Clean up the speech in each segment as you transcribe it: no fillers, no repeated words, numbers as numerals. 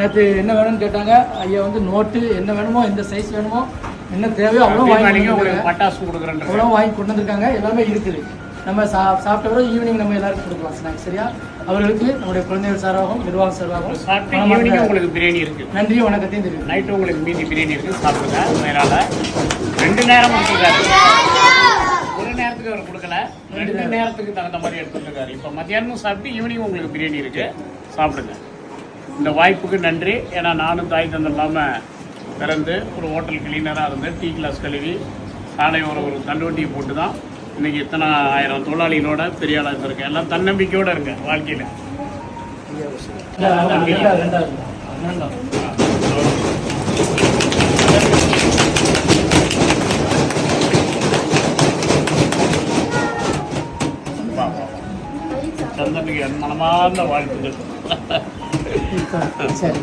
நேற்று என்ன வேணும்னு கேட்டாங்க. ஐயா வந்து நோட்டு என்ன வேணுமோ, எந்த சைஸ் வேணுமோ, என்ன தேவையோ அவ்வளோ வாங்கி பட்டாசு கொடுக்குறேன், அவ்வளோ வாங்கி கொண்டு வந்திருக்காங்க. எல்லாமே இருக்குது. நம்ம சாப்பிட்ட பிறகு ஈவினிங் நம்ம எல்லாருக்கும் கொடுக்கலாம் ஸ்நாக்ஸ். சரியா? அவர்களுக்கு நம்முடைய குழந்தைகள் சார்பாகவும் நிர்வாக சார்பாகவும் ஈவினிங் உங்களுக்கு பிரியாணி இருக்கு. நன்றியும் வணக்கத்தையும் தெரியும். நைட்டு உங்களுக்கு மீதி பிரியாணி இருக்கு, சாப்பிடுங்க. மேலால 2 நேரம் கொடுத்துருக்காரு. ஒரு நேரத்துக்கு அவர் கொடுக்கல, 2 நேரத்துக்கு தகுந்த மாதிரி எடுத்துருக்காரு. இப்போ மத்தியானமும் சாப்பிட்டு ஈவினிங் உங்களுக்கு பிரியாணி இருக்கு, சாப்பிடுங்க. இந்த வாய்ப்புக்கு நன்றி. ஏன்னா நானும் தாய் தந்தம் இல்லாமல் பிறந்து ஒரு ஹோட்டல் கிளீனராக இருந்து டீ கிளாஸ் கழுவி சாலை ஒரு தண்டுவண்டியை போட்டு தான் இன்றைக்கி இத்தனை 1000 தொழிலாளிகளோட பெரிய ஆளாக இருக்கேன். எல்லாம் தன்னம்பிக்கையோடு இருங்க வாழ்க்கையில். சந்தனுக்கு என் மனமார்ந்த வாழ்த்துக்கள். சரி.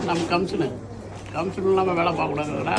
நம்ம கம்சனு இல்லாமல் வேலை பார்க்கக்கூடாதுடா.